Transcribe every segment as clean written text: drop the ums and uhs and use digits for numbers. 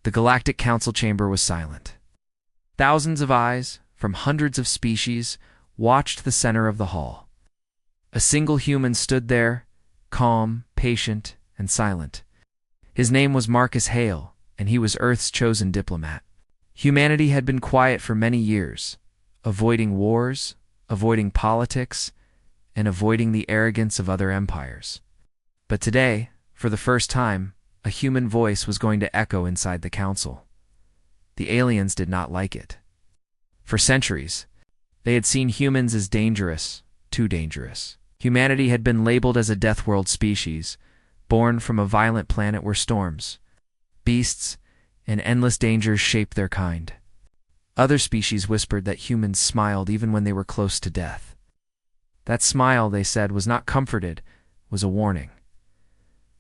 The Galactic Council chamber was silent. Thousands of eyes, from hundreds of species, watched the center of the hall. A single human stood there, calm, patient, and silent. His name was Marcus Hale, and he was Earth's chosen diplomat. Humanity had been quiet for many years, avoiding wars, avoiding politics, and avoiding the arrogance of other empires. But today, for the first time, a human voice was going to echo inside the council. The aliens did not like it. For centuries, they had seen humans as dangerous, too dangerous. Humanity had been labeled as a death world species, born from a violent planet where storms, beasts, and endless dangers shaped their kind. Other species whispered that humans smiled even when they were close to death. That smile, they said, was not comforted, was a warning.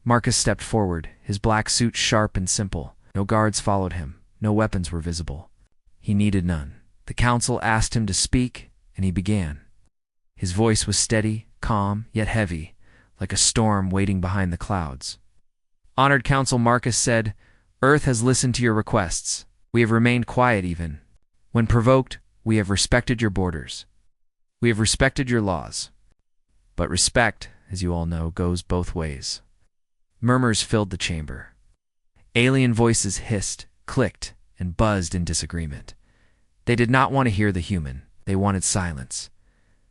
Marcus stepped forward, his black suit sharp and simple. No guards followed him, no weapons were visible. He needed none. The council asked him to speak, and he began. His voice was steady, calm, yet heavy, like a storm waiting behind the clouds. Honored Council, Marcus said, Earth has listened to your requests. We have remained quiet even. When provoked, we have respected your borders. We have respected your laws. But respect, as you all know, goes both ways. Murmurs filled the chamber. Alien voices hissed, clicked, and buzzed in disagreement. They did not want to hear the human. They wanted silence.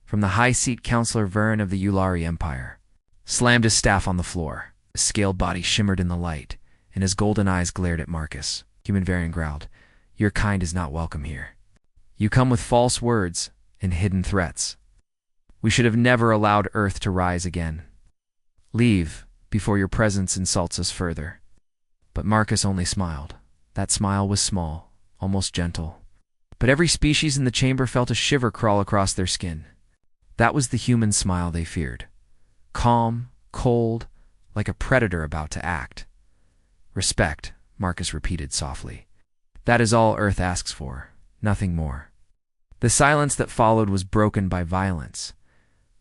From the high-seat Counselor Vern of the Ulari Empire slammed his staff on the floor. His scaled body shimmered in the light, and his golden eyes glared at Marcus. Human Varian growled, Your kind is not welcome here. You come with false words and hidden threats. We should have never allowed Earth to rise again. Leave before your presence insults us further. But Marcus only smiled. That smile was small, almost gentle. But every species in the chamber felt a shiver crawl across their skin. That was the human smile they feared. Calm, cold, like a predator about to act. Respect, Marcus repeated softly. That is all Earth asks for, nothing more. The silence that followed was broken by violence.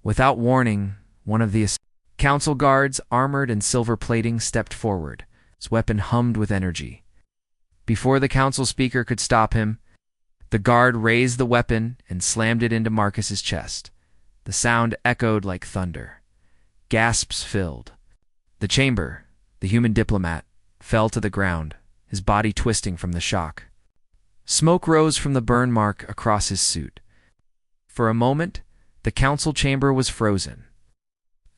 Without warning, one of the council guards, armored in silver plating, stepped forward. His weapon hummed with energy. Before the council speaker could stop him, the guard raised the weapon and slammed it into Marcus's chest. The sound echoed like thunder. Gasps filled. The chamber, the human diplomat, fell to the ground, his body twisting from the shock. Smoke rose from the burn mark across his suit. For a moment, the council chamber was frozen.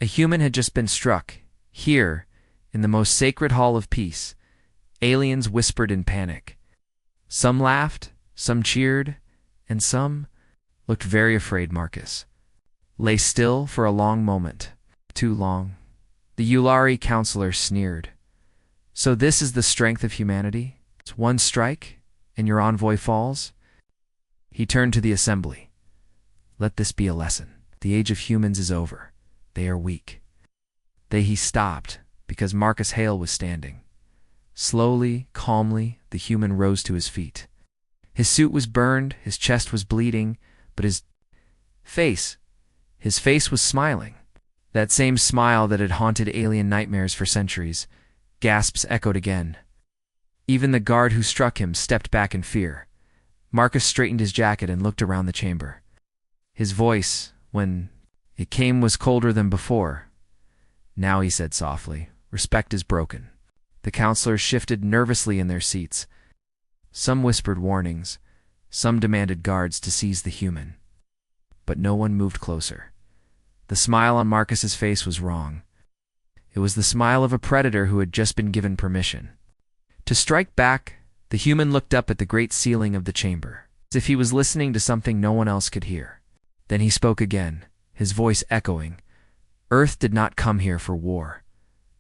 A human had just been struck. Here, in the most sacred hall of peace, aliens whispered in panic. Some laughed, some cheered, and some looked very afraid. Marcus lay still for a long moment. Too long. The Ulari counselor sneered. So this is the strength of humanity? It's one strike, and your envoy falls? He turned to the assembly. Let this be a lesson. The age of humans is over. They are weak. He stopped, because Marcus Hale was standing. Slowly, calmly, the human rose to his feet. His suit was burned, his chest was bleeding, but his face was smiling. That same smile that had haunted alien nightmares for centuries. Gasps echoed again. Even the guard who struck him stepped back in fear. Marcus straightened his jacket and looked around the chamber. His voice, when it came, was colder than before. Now, he said softly, respect is broken. The counselors shifted nervously in their seats. Some whispered warnings. Some demanded guards to seize the human. But no one moved closer. The smile on Marcus's face was wrong. It was the smile of a predator who had just been given permission. To strike back, the human looked up at the great ceiling of the chamber, as if he was listening to something no one else could hear. Then he spoke again, his voice echoing. Earth did not come here for war.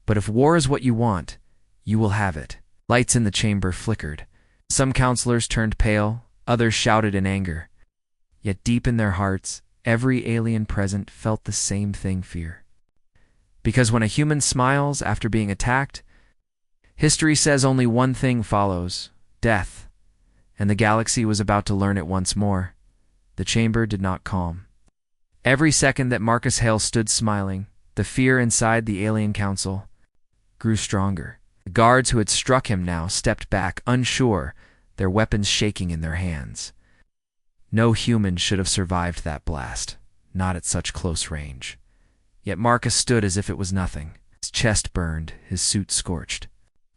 But if war is what you want, you will have it. Lights in the chamber flickered. Some counselors turned pale, others shouted in anger. Yet deep in their hearts, every alien present felt the same thing: fear. Because when a human smiles after being attacked, history says only one thing follows: death. And the galaxy was about to learn it once more. The chamber did not calm. Every second that Marcus Hale stood smiling, the fear inside the alien council grew stronger. The guards who had struck him now stepped back, unsure, their weapons shaking in their hands. No human should have survived that blast, not at such close range. Yet Marcus stood as if it was nothing. His chest burned, his suit scorched,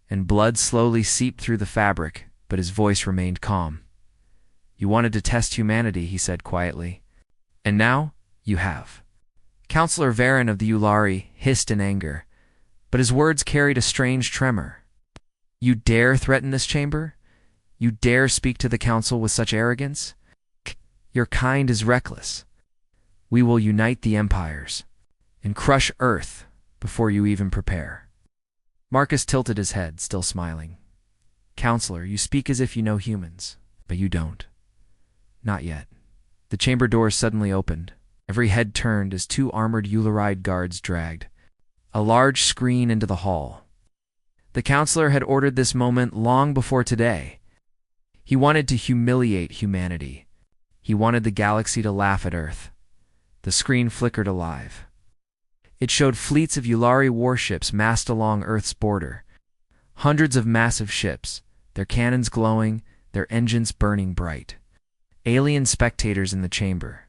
and blood slowly seeped through the fabric, but his voice remained calm. "You wanted to test humanity," he said quietly. "And now, you have." Counselor Varen of the Ulari hissed in anger, but his words carried a strange tremor. "You dare threaten this chamber? You dare speak to the council with such arrogance? Your kind is reckless. We will unite the empires and crush Earth before you even prepare." Marcus tilted his head, still smiling. "Counselor, you speak as if you know humans, but you don't. Not yet." The chamber doors suddenly opened. Every head turned as two armored Ularide guards dragged a large screen into the hall. The counselor had ordered this moment long before today. He wanted to humiliate humanity. He wanted the galaxy to laugh at Earth. The screen flickered alive. It showed fleets of Ulari warships massed along Earth's border. Hundreds of massive ships, their cannons glowing, their engines burning bright. Alien spectators in the chamber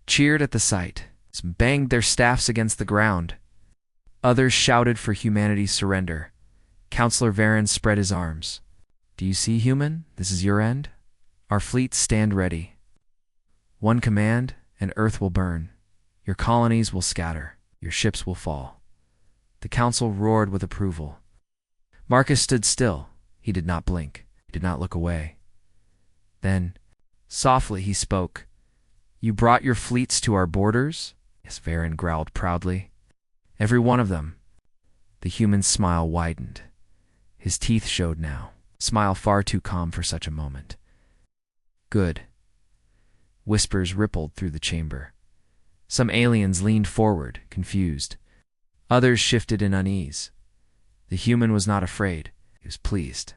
cheered at the sight, some banged their staffs against the ground. Others shouted for humanity's surrender. Counselor Varen spread his arms. "Do you see, human? This is your end. Our fleets stand ready. One command, and Earth will burn. Your colonies will scatter. Your ships will fall." The council roared with approval. Marcus stood still. He did not blink. He did not look away. Then, softly he spoke. "You brought your fleets to our borders?" Yes, Varen growled proudly. "Every one of them." The human's smile widened. His teeth showed now, a smile far too calm for such a moment. "Good." Whispers rippled through the chamber. Some aliens leaned forward, confused. Others shifted in unease. The human was not afraid. He was pleased.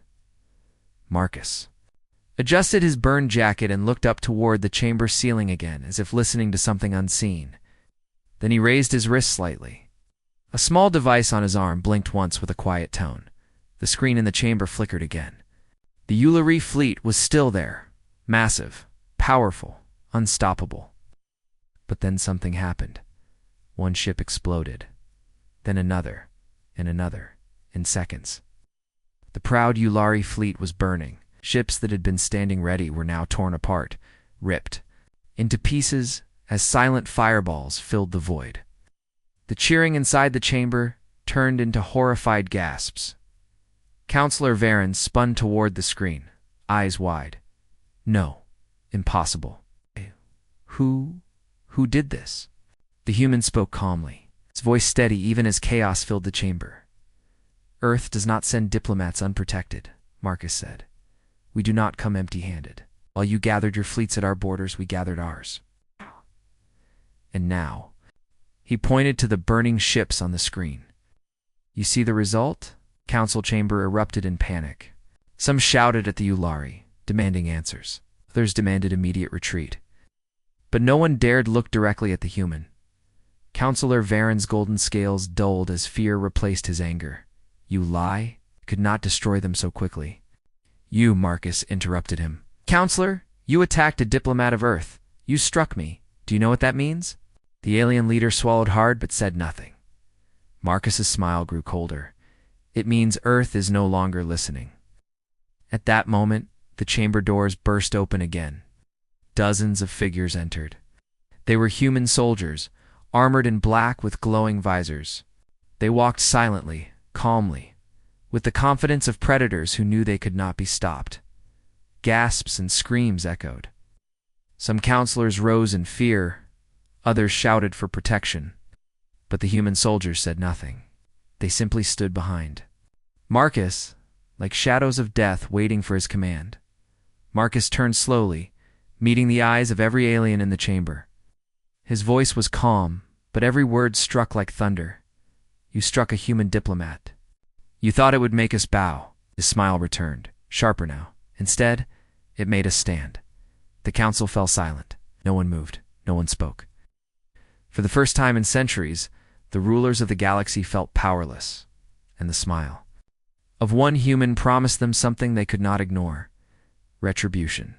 Marcus adjusted his burned jacket and looked up toward the chamber ceiling again, as if listening to something unseen. Then he raised his wrist slightly. A small device on his arm blinked once with a quiet tone. The screen in the chamber flickered again. The Ulari fleet was still there, massive, powerful, unstoppable. But then something happened. One ship exploded. Then another, and another, in seconds. The proud Ulari fleet was burning. Ships that had been standing ready were now torn apart, ripped into pieces as silent fireballs filled the void. The cheering inside the chamber turned into horrified gasps. Counselor Varen spun toward the screen, eyes wide. "No, impossible. Who did this?" The human spoke calmly, his voice steady even as chaos filled the chamber. "Earth does not send diplomats unprotected," Marcus said. "We do not come empty-handed. While you gathered your fleets at our borders, we gathered ours." And now, he pointed to the burning ships on the screen. "You see the result?" Council chamber erupted in panic. Some shouted at the Ulari, demanding answers. Others demanded immediate retreat. But no one dared look directly at the human. Counselor Varen's golden scales dulled as fear replaced his anger. "You lie? You could not destroy them so quickly." "You," Marcus interrupted him. "Counselor, you attacked a diplomat of Earth. You struck me. Do you know what that means?" The alien leader swallowed hard but said nothing. Marcus's smile grew colder. "It means Earth is no longer listening." At that moment, the chamber doors burst open again. Dozens of figures entered. They were human soldiers, armored in black with glowing visors. They walked silently, calmly, with the confidence of predators who knew they could not be stopped. Gasps and screams echoed. Some counselors rose in fear, others shouted for protection. But the human soldiers said nothing. They simply stood behind. Marcus, like shadows of death waiting for his command. Marcus turned slowly, meeting the eyes of every alien in the chamber. His voice was calm, but every word struck like thunder. "You struck a human diplomat. You thought it would make us bow." His smile returned, sharper now. Instead, it made us stand. The council fell silent. No one moved. No one spoke. For the first time in centuries, the rulers of the galaxy felt powerless. And the smile. of one human promised them something they could not ignore: retribution.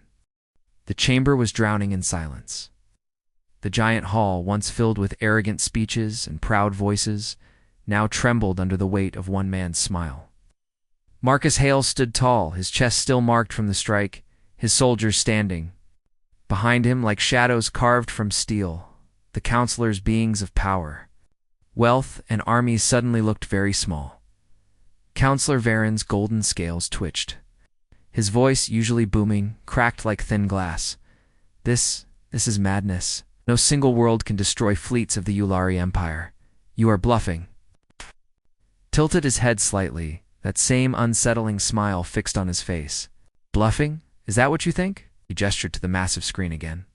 The chamber was drowning in silence. The giant hall, once filled with arrogant speeches and proud voices, now trembled under the weight of one man's smile. Marcus Hale stood tall, his chest still marked from the strike, his soldiers standing. Behind him, like shadows carved from steel, the counselors, beings of power. Wealth and armies suddenly looked very small. Counselor Varen's golden scales twitched. His voice, usually booming, cracked like thin glass. This is madness. No single world can destroy fleets of the Yulari Empire. You are bluffing. Tilted his head slightly, that same unsettling smile fixed on his face. Bluffing? Is that what you think? He gestured to the massive screen again.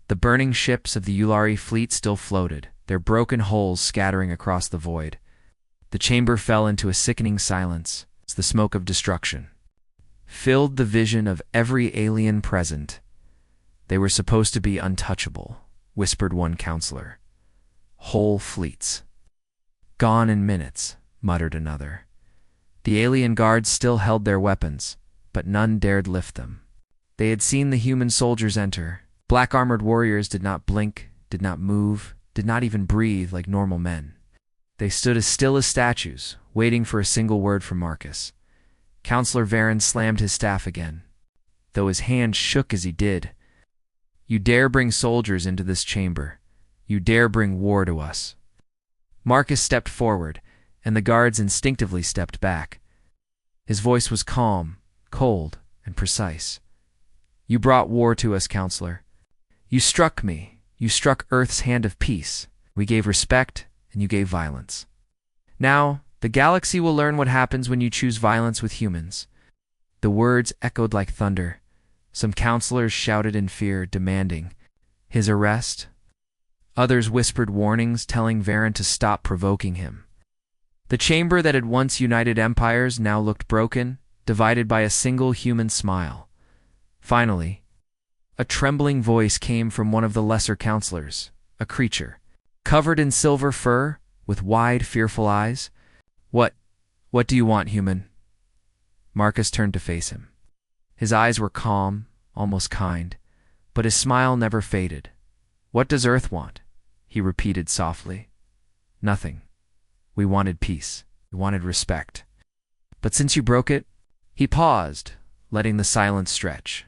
The burning ships of the Yulari fleet still floated, their broken hulls scattering across the void. The chamber fell into a sickening silence as the smoke of destruction filled the vision of every alien present. They were supposed to be untouchable, whispered one counselor. Whole fleets. Gone in minutes, muttered another. The alien guards still held their weapons, but none dared lift them. They had seen the human soldiers enter. Black-armored warriors did not blink, did not move, did not even breathe like normal men. They stood as still as statues, waiting for a single word from Marcus. Counselor Varen slammed his staff again, though his hand shook as he did. You dare bring soldiers into this chamber. You dare bring war to us. Marcus stepped forward, and the guards instinctively stepped back. His voice was calm, cold, and precise. You brought war to us, Counselor. You struck me. You struck Earth's hand of peace. We gave respect, and you gave violence. Now, the galaxy will learn what happens when you choose violence with humans. The words echoed like thunder. Some counselors shouted in fear, demanding his arrest. Others whispered warnings, telling Varen to stop provoking him. The chamber that had once united empires now looked broken, divided by a single human smile. Finally, a trembling voice came from one of the lesser counselors, a creature, covered in silver fur, with wide, fearful eyes. What do you want, human? Marcus turned to face him. His eyes were calm, almost kind, but his smile never faded. What does Earth want? He repeated softly. Nothing. We wanted peace. We wanted respect. But since you broke it, he paused, letting the silence stretch.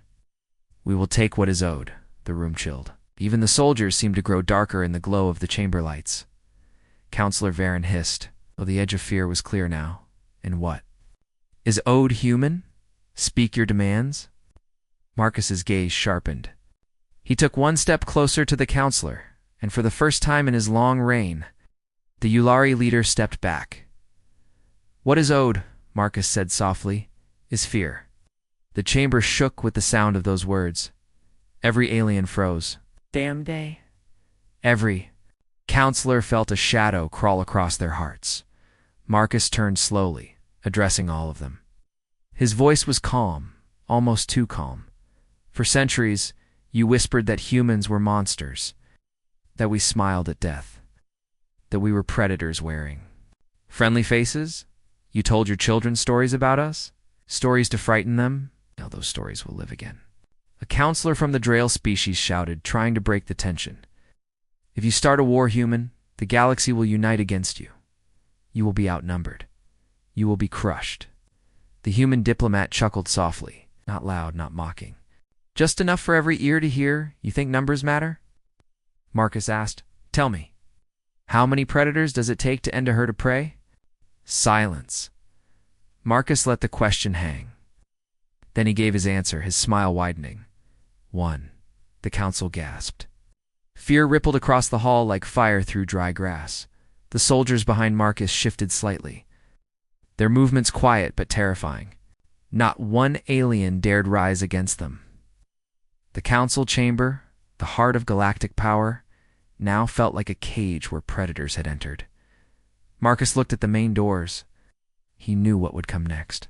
We will take what is owed. The room chilled. Even the soldiers seemed to grow darker in the glow of the chamber lights. Counselor Varen hissed, though the edge of fear was clear now. And what? Is owed human? Speak your demands? Marcus's gaze sharpened. He took one step closer to the counselor, and for the first time in his long reign, the Yulari leader stepped back. What is owed, Marcus said softly, is fear. The chamber shook with the sound of those words. Every alien froze. Damn day. Every counselor felt a shadow crawl across their hearts. Marcus turned slowly, addressing all of them. His voice was calm, almost too calm. For centuries, you whispered that humans were monsters, that we smiled at death, that we were predators wearing friendly faces. You told your children stories about us, stories to frighten them. Now those stories will live again. A counselor from the Drail species shouted, trying to break the tension. If you start a war, human, the galaxy will unite against you. You will be outnumbered. You will be crushed. The human diplomat chuckled softly, not loud, not mocking. Just enough for every ear to hear. You think numbers matter? Marcus asked. Tell me, how many predators does it take to end a herd of prey? Silence. Marcus let the question hang. Then he gave his answer, his smile widening. 1. The council gasped. Fear rippled across the hall like fire through dry grass. The soldiers behind Marcus shifted slightly, their movements quiet but terrifying. Not one alien dared rise against them. The council chamber, the heart of galactic power, now felt like a cage where predators had entered. Marcus looked at the main doors. He knew what would come next.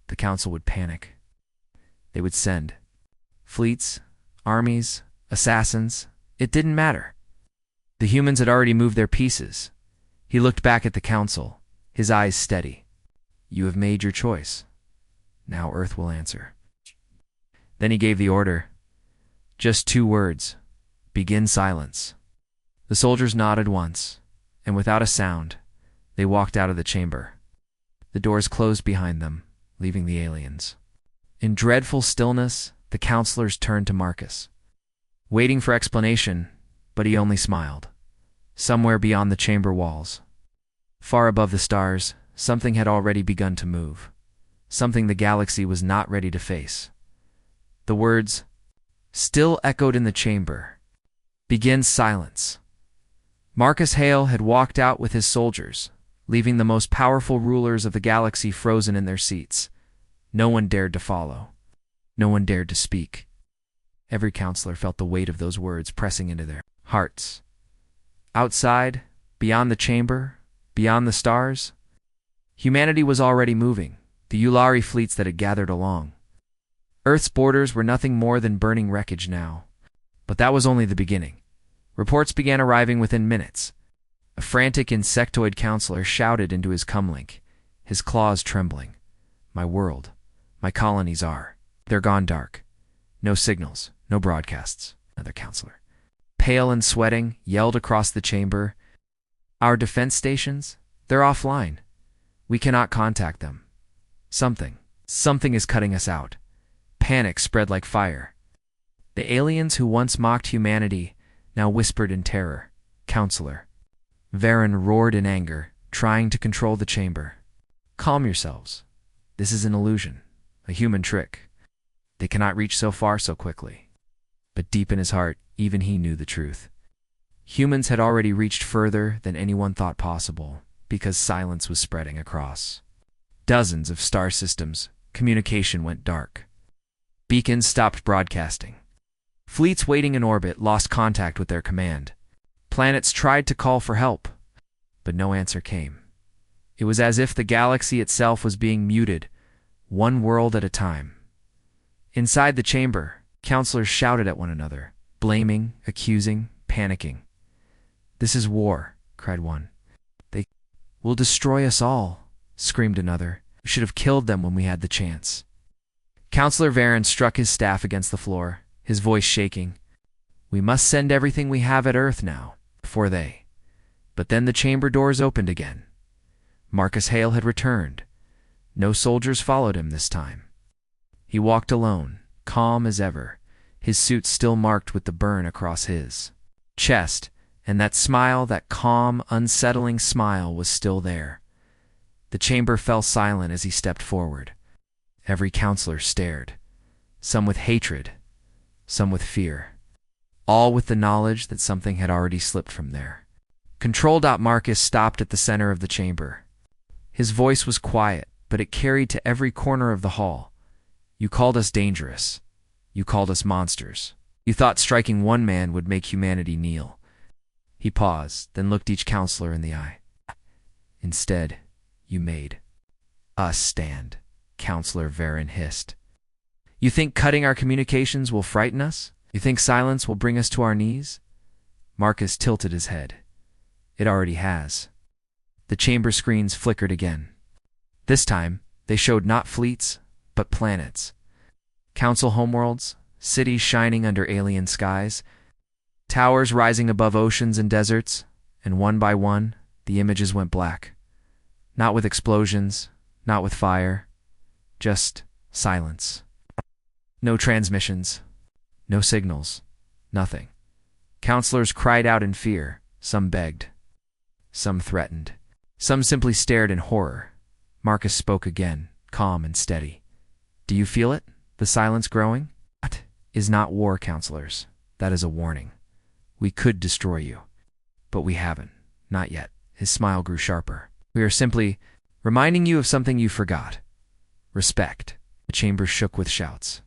The council would panic. They would send fleets, armies, assassins. It didn't matter. The humans had already moved their pieces. He looked back at the council, his eyes steady. You have made your choice. Now Earth will answer. Then he gave the order. Just 2 words. Begin silence. The soldiers nodded once, and without a sound, they walked out of the chamber. The doors closed behind them, leaving the aliens. In dreadful stillness, the counselors turned to Marcus, waiting for explanation, but he only smiled. Somewhere beyond the chamber walls, far above the stars, something had already begun to move, something the galaxy was not ready to face. The words still echoed in the chamber. Begin silence. Marcus Hale had walked out with his soldiers, leaving the most powerful rulers of the galaxy frozen in their seats. No one dared to follow. No one dared to speak. Every counselor felt the weight of those words pressing into their hearts. Outside, beyond the chamber, beyond the stars, humanity was already moving, the Ulari fleets that had gathered along. Earth's borders were nothing more than burning wreckage now. But that was only the beginning. Reports began arriving within minutes. A frantic insectoid counselor shouted into his comlink, his claws trembling. My world, my colonies they're gone dark. No signals, no broadcasts. Another counselor, pale and sweating, yelled across the chamber. Our defense stations, they're offline. We cannot contact them. Something is cutting us out. Panic spread like fire. The aliens who once mocked humanity now whispered in terror. Counselor. Varen roared in anger, trying to control the chamber. Calm yourselves. This is an illusion, a human trick. They cannot reach so far so quickly. But deep in his heart, even he knew the truth. Humans had already reached further than anyone thought possible, because silence was spreading across dozens of star systems. Communication went dark. Beacons stopped broadcasting. Fleets waiting in orbit lost contact with their command. Planets tried to call for help, but no answer came. It was as if the galaxy itself was being muted, one world at a time. Inside the chamber, counselors shouted at one another, blaming, accusing, panicking. This is war, cried one. They will destroy us all, screamed another. We should have killed them when we had the chance. Counselor Varen struck his staff against the floor, his voice shaking. We must send everything we have at Earth now, before they. But then the chamber doors opened again. Marcus Hale had returned. No soldiers followed him this time. He walked alone, calm as ever, his suit still marked with the burn across his chest, and that smile, that calm, unsettling smile, was still there. The chamber fell silent as he stepped forward. Every counselor stared, some with hatred, some with fear, all with the knowledge that something had already slipped from there. Control. Marcus stopped at the center of the chamber. His voice was quiet, but it carried to every corner of the hall. You called us dangerous. You called us monsters. You thought striking one man would make humanity kneel. He paused, then looked each counselor in the eye. Instead, you made us stand, Counselor Varen hissed. You think cutting our communications will frighten us? You think silence will bring us to our knees? Marcus tilted his head. It already has. The chamber screens flickered again. This time, they showed not fleets, but planets. Council homeworlds, cities shining under alien skies, towers rising above oceans and deserts, and one by one, the images went black. Not with explosions, not with fire, just silence. No transmissions, no signals, nothing. Counselors cried out in fear, some begged, some threatened, some simply stared in horror. Marcus spoke again, calm and steady. Do you feel it? The silence growing? That is not war, counselors. That is a warning. We could destroy you, but we haven't, not yet. His smile grew sharper. We are simply reminding you of something you forgot. Respect. The chamber shook with shouts.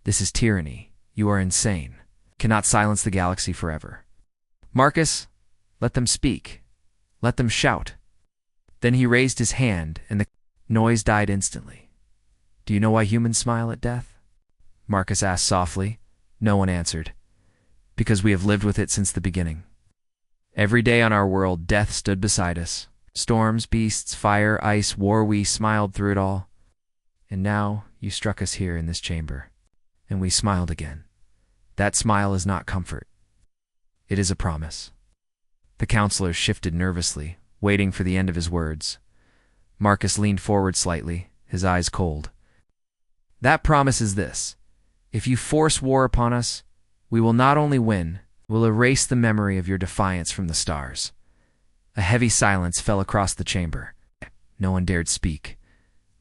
This is tyranny. You are insane. Cannot silence the galaxy forever. Marcus, let them speak. Let them shout. Then he raised his hand, and the noise died instantly. Do you know why humans smile at death? Marcus asked softly. No one answered. Because we have lived with it since the beginning. Every day on our world, death stood beside us, Storms, beasts, fire, ice, war, we smiled through it all. And now you struck us here in this chamber. And we smiled again. That smile is not comfort. It is a promise. The counselor shifted nervously, waiting for the end of his words. Marcus leaned forward slightly, his eyes cold. That promise is this. If you force war upon us, we will not only win, we'll erase the memory of your defiance from the stars. A heavy silence fell across the chamber. No one dared speak.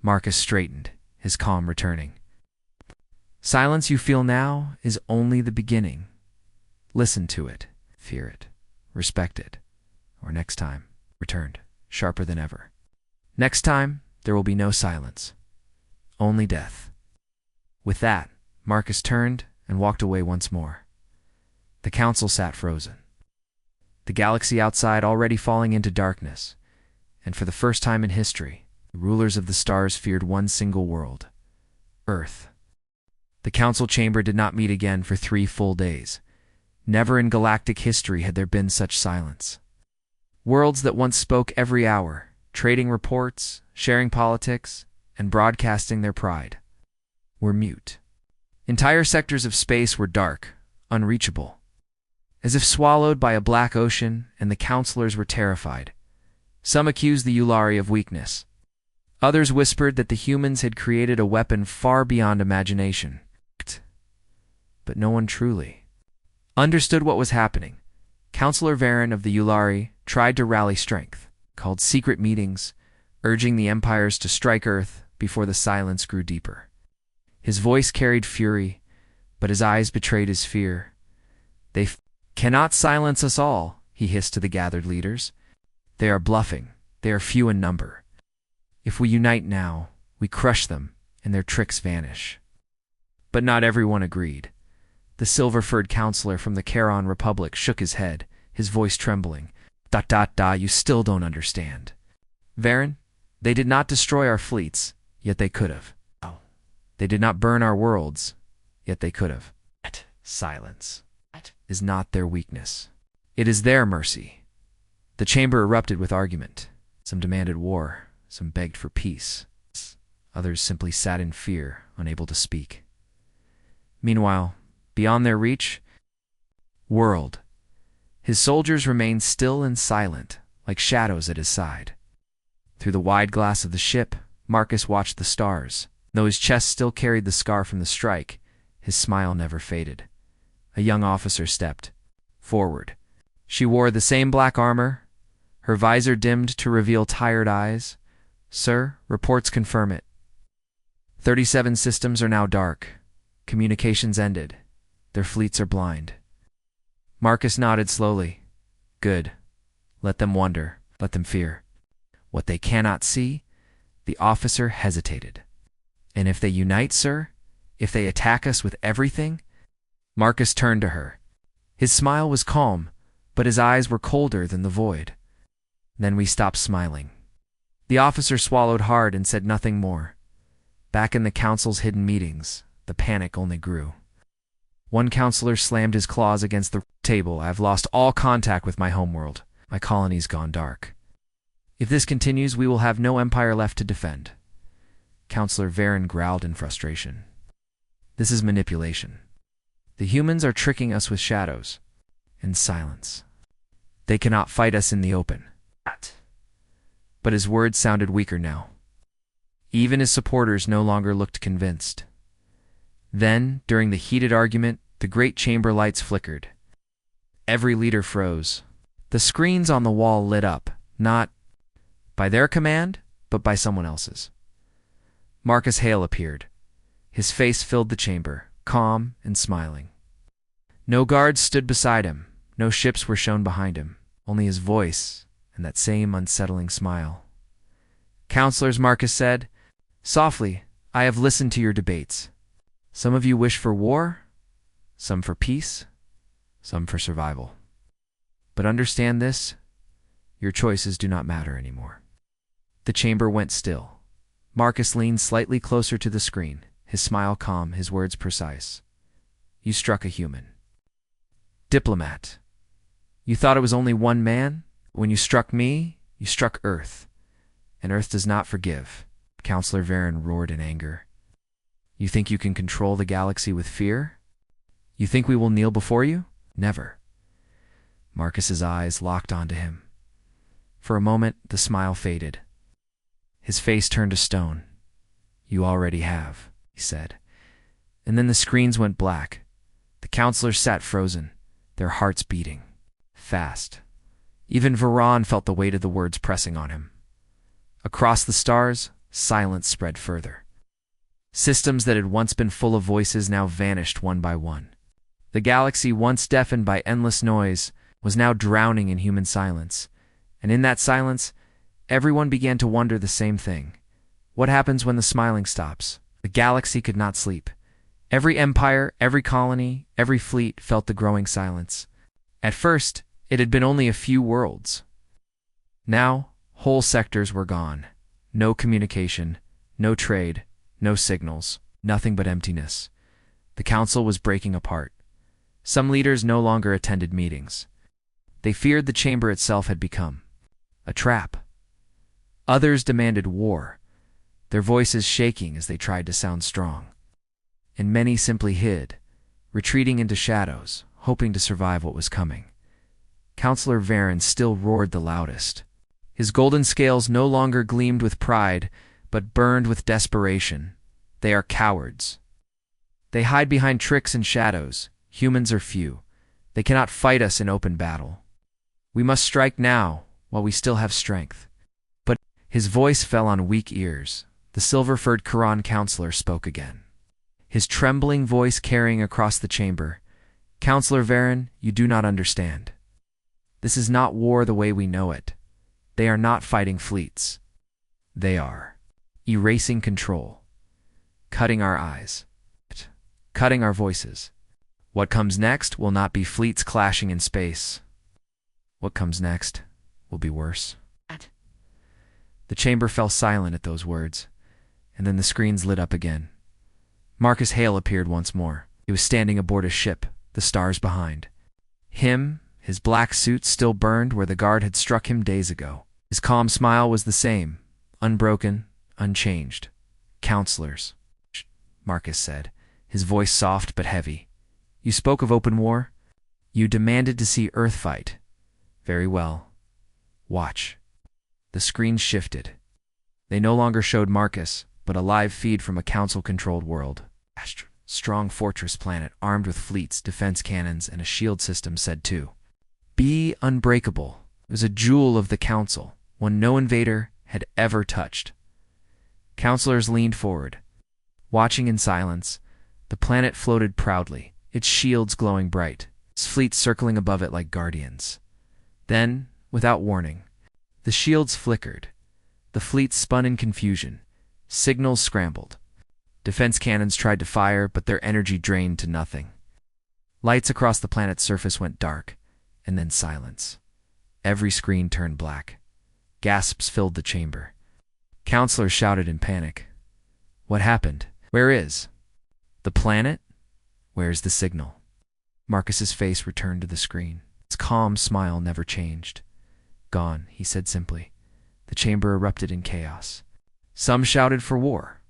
Marcus straightened, his calm returning. Silence you feel now is only the beginning. Listen to it, fear it, respect it, or next time, returned, sharper than ever. Next time, there will be no silence, only death. With that, Marcus turned and walked away once more. The council sat frozen. The galaxy outside already falling into darkness, and for the first time in history, the rulers of the stars feared one single world, Earth. The council chamber did not meet again for 3 full days. Never in galactic history had there been such silence. Worlds that once spoke every hour, trading reports, sharing politics, and broadcasting their pride, were mute. Entire sectors of space were dark, unreachable, as if swallowed by a black ocean, and the counselors were terrified. Some accused the Yulari of weakness. Others whispered that the humans had created a weapon far beyond imagination. But no one truly understood what was happening. Counselor Varen of the Yulari tried to rally strength, called secret meetings, urging the empires to strike Earth before the silence grew deeper. His voice carried fury, but his eyes betrayed his fear. They cannot silence us all, he hissed to the gathered leaders. They are bluffing. They are few in number. If we unite now, we crush them, and their tricks vanish. But not everyone agreed. The silver-furred counselor from the Charon Republic shook his head, his voice trembling. You still don't understand. Varen, they did not destroy our fleets, yet they could have. They did not burn our worlds, yet they could have. Silence is not their weakness. It is their mercy. The chamber erupted with argument. Some demanded war, some begged for peace. Others simply sat in fear, unable to speak. Meanwhile, beyond their reach, world. His soldiers remained still and silent, like shadows at his side. Through the wide glass of the ship, Marcus watched the stars. Though his chest still carried the scar from the strike, his smile never faded. A young officer stepped forward. She wore the same black armor, her visor dimmed to reveal tired eyes. Sir, reports confirm it. 37 systems are now dark. Communications ended. Their fleets are blind. Marcus nodded slowly. Good. Let them wonder. Let them fear. What they cannot see? The officer hesitated. And if they unite, sir? If they attack us with everything? Marcus turned to her. His smile was calm, but his eyes were colder than the void. Then we stopped smiling. The officer swallowed hard and said nothing more. Back in the council's hidden meetings, the panic only grew. One counselor slammed his claws against the table. I've lost all contact with my homeworld. My colony's gone dark. If this continues, we will have no empire left to defend. Counselor Varen growled in frustration. This is manipulation. The humans are tricking us with shadows and silence. They cannot fight us in the open. But his words sounded weaker now. Even his supporters no longer looked convinced. Then, during the heated argument, the great chamber lights flickered. Every leader froze. The screens on the wall lit up, not by their command, but by someone else's. Marcus Hale appeared. His face filled the chamber, calm and smiling. No guards stood beside him. No ships were shown behind him. Only his voice and that same unsettling smile. Counselors, Marcus said, softly, I have listened to your debates. Some of you wish for war, some for peace, some for survival. But understand this, your choices do not matter anymore. The chamber went still. Marcus leaned slightly closer to the screen, his smile calm, his words precise. You struck a human. Diplomat. You thought it was only one man? When you struck me, You struck Earth, and Earth does not forgive. Counselor Varen roared in anger. You think you can control the galaxy with fear? You think we will kneel before you? Never. Marcus's eyes locked onto him. For a moment, the smile faded. His face turned to stone. You already have, he said. And then the screens went black. The counselors sat frozen, their hearts beating fast. Even Varan felt the weight of the words pressing on him. Across the stars, silence spread further. Systems that had once been full of voices now vanished one by one. The galaxy, once deafened by endless noise, was now drowning in human silence. And in that silence, everyone began to wonder the same thing. What happens when the smiling stops? The galaxy could not sleep. Every empire, every colony, every fleet felt the growing silence. At first, it had been only a few worlds. Now, whole sectors were gone. No communication, no trade, no signals, nothing but emptiness. The council was breaking apart. Some leaders no longer attended meetings. They feared the chamber itself had become a trap. Others demanded war, their voices shaking as they tried to sound strong. And many simply hid, retreating into shadows, hoping to survive what was coming. Counselor Varen still roared the loudest. His golden scales no longer gleamed with pride, but burned with desperation. They are cowards. They hide behind tricks and shadows. Humans are few. They cannot fight us in open battle. We must strike now, while we still have strength. But his voice fell on weak ears. The silver-furred Quran counselor spoke again. His trembling voice carrying across the chamber. Counselor Varen, you do not understand. This is not war the way we know it. They are not fighting fleets. They are erasing control, cutting our eyes, cutting our voices. What comes next will not be fleets clashing in space. What comes next will be worse. The chamber fell silent at those words, and then the screens lit up again. Marcus Hale appeared once more. He was standing aboard a ship, the stars behind. His black suit still burned where the guard had struck him days ago. His calm smile was the same, unbroken, unchanged. Counselors, Marcus said, his voice soft but heavy. You spoke of open war? You demanded to see Earth fight. Very well. Watch. The screen shifted. They no longer showed Marcus, but a live feed from a council-controlled world. Strong fortress planet armed with fleets, defense cannons, and a shield system said too. Be unbreakable. It was a jewel of the council, one no invader had ever touched. Counselors leaned forward. Watching in silence, the planet floated proudly, its shields glowing bright, its fleets circling above it like guardians. Then, without warning, the shields flickered. The fleets spun in confusion. Signals scrambled. Defense cannons tried to fire, but their energy drained to nothing. Lights across the planet's surface went dark, and then silence. Every screen turned black. Gasps filled the chamber. Counselors shouted in panic. What happened? Where is the planet? Where's the signal? Marcus's face returned to the screen. Its calm smile never changed. Gone, he said simply. The chamber erupted in chaos. Some shouted for war.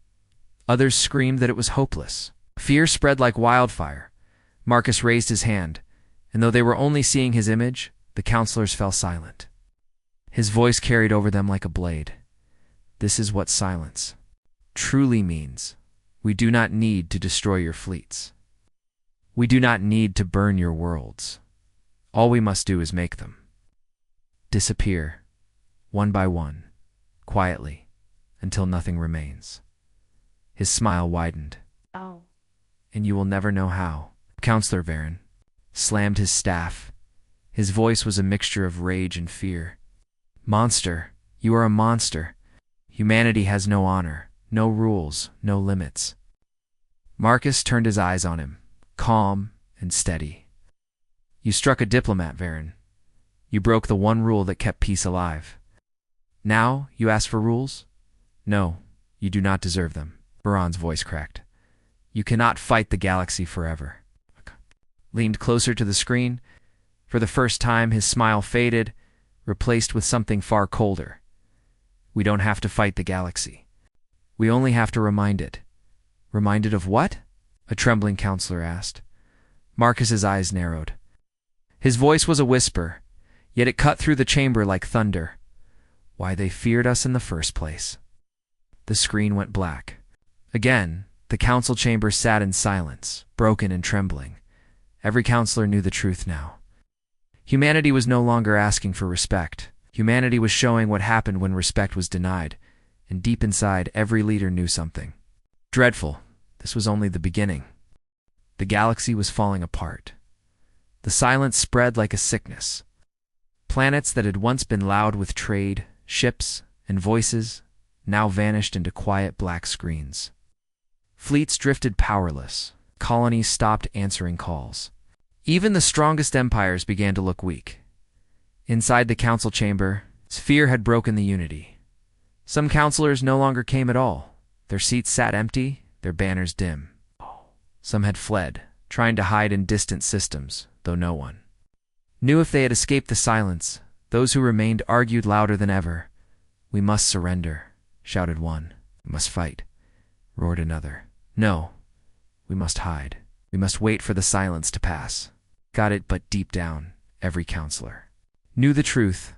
Others screamed that it was hopeless. Fear spread like wildfire. Marcus raised his hand, and though they were only seeing his image, the counselors fell silent. His voice carried over them like a blade. This is what silence truly means. We do not need to destroy your fleets. We do not need to burn your worlds. All we must do is make them disappear, one by one, quietly, until nothing remains. His smile widened. Oh. And you will never know how. Counselor Varen slammed his staff. His voice was a mixture of rage and fear. Monster, you are a monster. Humanity has no honor, no rules, no limits. Marcus turned his eyes on him, calm and steady. You struck a diplomat, Varen. You broke the one rule that kept peace alive. Now you ask for rules? No, you do not deserve them. Varan's voice cracked. You cannot fight the galaxy forever. Leaned closer to the screen. For the first time, his smile faded, replaced with something far colder. We don't have to fight the galaxy. We only have to remind it. Remind it of what? A trembling counselor asked. Marcus's eyes narrowed. His voice was a whisper, yet it cut through the chamber like thunder. Why they feared us in the first place. The screen went black. Again, the council chamber sat in silence, broken and trembling. Every counselor knew the truth now. Humanity was no longer asking for respect. Humanity was showing what happened when respect was denied, and deep inside, every leader knew something. Dreadful. This was only the beginning. The galaxy was falling apart. The silence spread like a sickness. Planets that had once been loud with trade, ships, and voices now vanished into quiet black screens. Fleets drifted powerless. Colonies stopped answering calls. Even the strongest empires began to look weak. Inside the council chamber, fear had broken the unity. Some counselors no longer came at all. Their seats sat empty, their banners dim. Some had fled, trying to hide in distant systems, though no one knew if they had escaped the silence. Those who remained argued louder than ever. "We must surrender," shouted one. "We must fight," roared another. "No, we must hide. We must wait for the silence to pass." Got it, but deep down, every counselor knew the truth.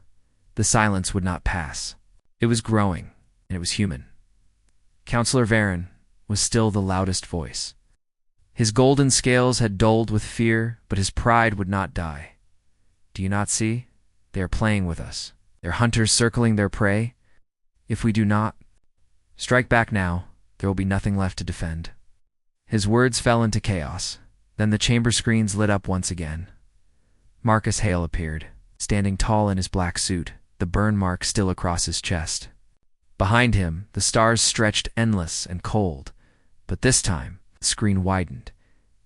The silence would not pass. It was growing, and it was human. Counselor Varen was still the loudest voice. His golden scales had dulled with fear, but his pride would not die. "Do you not see? They are playing with us. They're hunters circling their prey. If we do not strike back now, there will be nothing left to defend." His words fell into chaos. Then the chamber screens lit up once again. Marcus Hale appeared, standing tall in his black suit, the burn mark still across his chest. Behind him, the stars stretched endless and cold, but this time, the screen widened,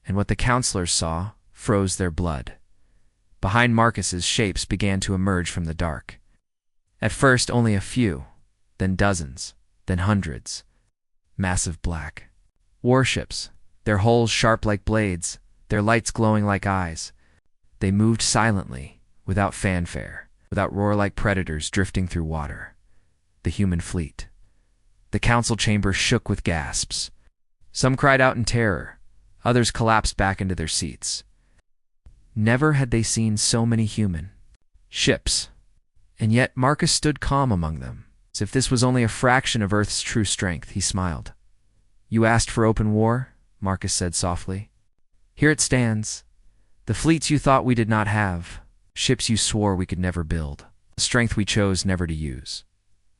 and what the counselors saw froze their blood. Behind Marcus's, shapes began to emerge from the dark. At first, only a few, then dozens, then hundreds. Massive black warships, their hulls sharp like blades, their lights glowing like eyes. They moved silently, without fanfare, without roar like predators drifting through water. The human fleet. The council chamber shook with gasps. Some cried out in terror. Others collapsed back into their seats. Never had they seen so many human ships. And yet Marcus stood calm among them. As if this was only a fraction of Earth's true strength, he smiled. "You asked for open war?" Marcus said softly. "Here it stands. The fleets you thought we did not have. Ships you swore we could never build. The strength we chose never to use.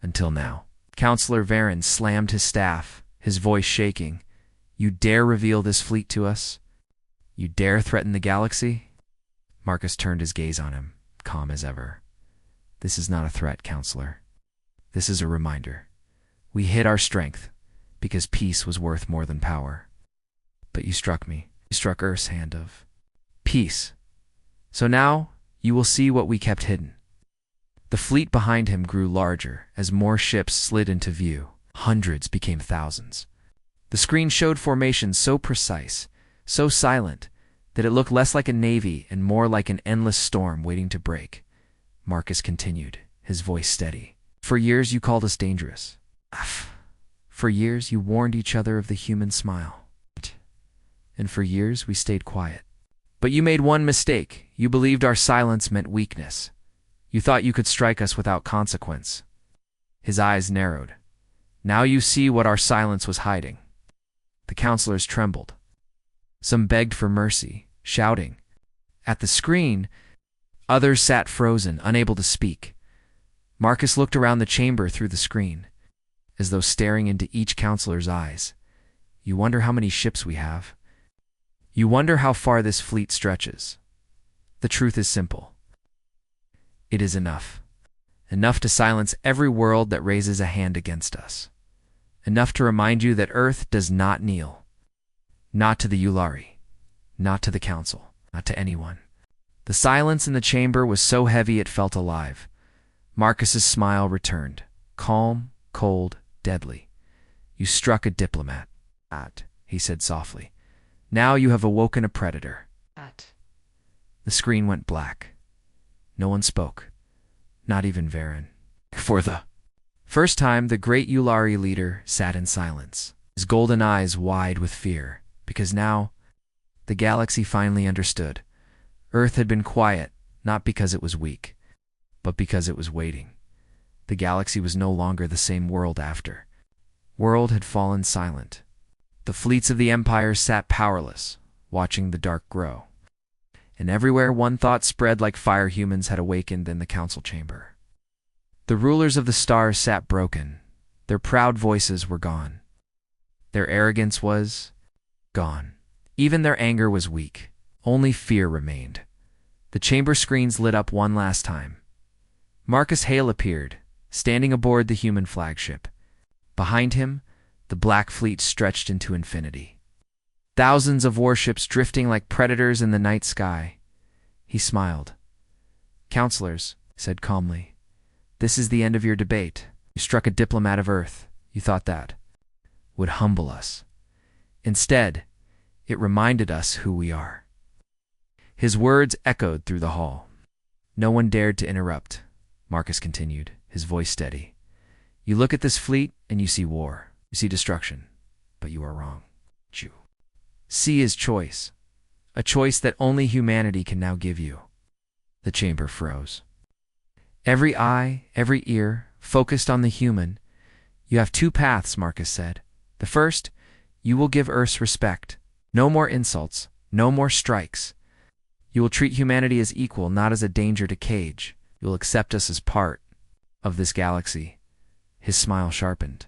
Until now." Counselor Varen slammed his staff, his voice shaking. "You dare reveal this fleet to us? You dare threaten the galaxy?" Marcus turned his gaze on him, calm as ever. "This is not a threat, Counselor. This is a reminder. We hid our strength because peace was worth more than power. But you struck me. You struck Earth's hand of peace. So now you will see what we kept hidden." The fleet behind him grew larger as more ships slid into view. Hundreds became thousands. The screen showed formations so precise, so silent, that it looked less like a navy and more like an endless storm waiting to break. Marcus continued, his voice steady. "For years you called us dangerous. For years you warned each other of the human smile. And for years we stayed quiet. But you made one mistake. You believed our silence meant weakness. You thought you could strike us without consequence." His eyes narrowed. "Now you see what our silence was hiding." The counselors trembled. Some begged for mercy, shouting. At the screen, others sat frozen, unable to speak. Marcus looked around the chamber through the screen, as though staring into each counselor's eyes. "You wonder how many ships we have. You wonder how far this fleet stretches. The truth is simple. It is enough. Enough to silence every world that raises a hand against us. Enough to remind you that Earth does not kneel. Not to the Yulari. Not to the Council. Not to anyone." The silence in the chamber was so heavy it felt alive. Marcus's smile returned, calm, cold, deadly. "You struck a diplomat," he said softly. "Now you have awoken a predator." The screen went black. No one spoke. not even Varen. For the first time, the great Yulari leader sat in silence, his golden eyes wide with fear, because now the galaxy finally understood. Earth had been quiet, not because it was weak, but because it was waiting. The galaxy was no longer the same world after. World had fallen silent. The fleets of the Empire sat powerless, watching the dark grow. And everywhere one thought spread like fire: humans had awakened in the council chamber. The rulers of the stars sat broken. Their proud voices were gone. Their arrogance was gone. Even their anger was weak. Only fear remained. The chamber screens lit up one last time. Marcus Hale appeared, standing aboard the human flagship. Behind him, the Black Fleet stretched into infinity. Thousands of warships drifting like predators in the night sky. He smiled. "Counselors," he said calmly, "this is the end of your debate. You struck a diplomat of Earth. You thought that would humble us. Instead, it reminded us who we are." His words echoed through the hall. No one dared to interrupt. Marcus continued, his voice steady. "You look at this fleet and you see war. You see destruction. But you are wrong. You see is choice. A choice that only humanity can now give you." The chamber froze. Every eye, every ear, focused on the human. "You have two paths," Marcus said. "The first, you will give Earth's respect. No more insults, no more strikes. You will treat humanity as equal, not as a danger to cage. You will accept us as part of this galaxy." His smile sharpened.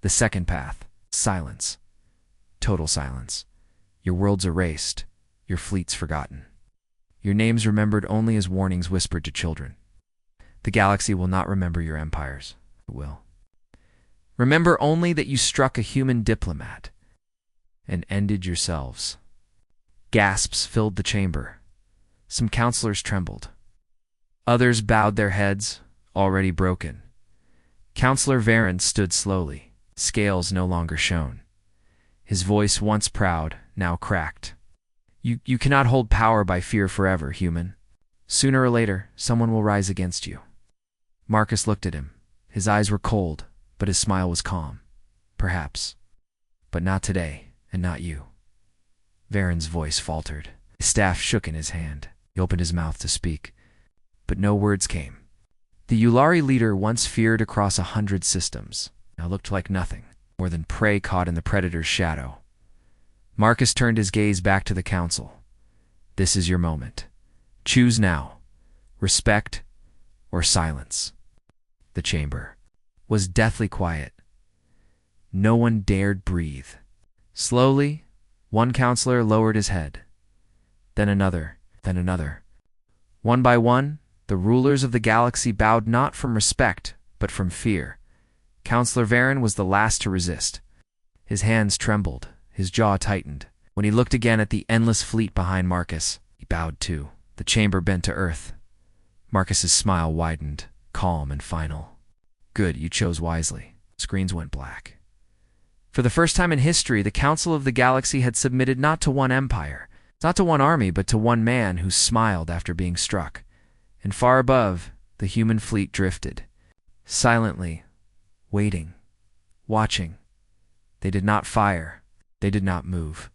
"The second path, silence. Total silence. Your world's erased, your fleet's forgotten. Your names remembered only as warnings whispered to children. The galaxy will not remember your empires. It will remember only that you struck a human diplomat and ended yourselves." Gasps filled the chamber. Some counselors trembled. Others bowed their heads, already broken. Counselor Varen stood slowly, scales no longer shone. His voice, once proud, now cracked. You cannot hold power by fear forever, human. Sooner or later, someone will rise against you." Marcus looked at him. His eyes were cold, but his smile was calm. "Perhaps. But not today, and not you." Varen's voice faltered. His staff shook in his hand. He opened his mouth to speak, but no words came. The Yulari leader, once feared across 100 systems, now looked like nothing more than prey caught in the predator's shadow. Marcus turned his gaze back to the council. "This is your moment. Choose now. Respect or silence." The chamber was deathly quiet. No one dared breathe. Slowly, one counselor lowered his head. Then another, then another. One by one, the rulers of the galaxy bowed, not from respect, but from fear. Counselor Varen was the last to resist. His hands trembled, his jaw tightened. When he looked again at the endless fleet behind Marcus, he bowed too. The chamber bent to earth. Marcus's smile widened, calm and final. "Good, you chose wisely." Screens went black. For the first time in history, the Council of the Galaxy had submitted not to one empire, not to one army, but to one man who smiled after being struck. And far above, the human fleet drifted, silently, waiting, watching. They did not fire. They did not move.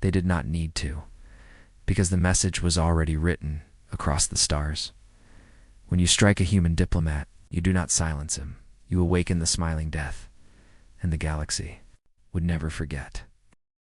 They did not need to, because the message was already written across the stars. When you strike a human diplomat, you do not silence him. You awaken the smiling death, and the galaxy would never forget.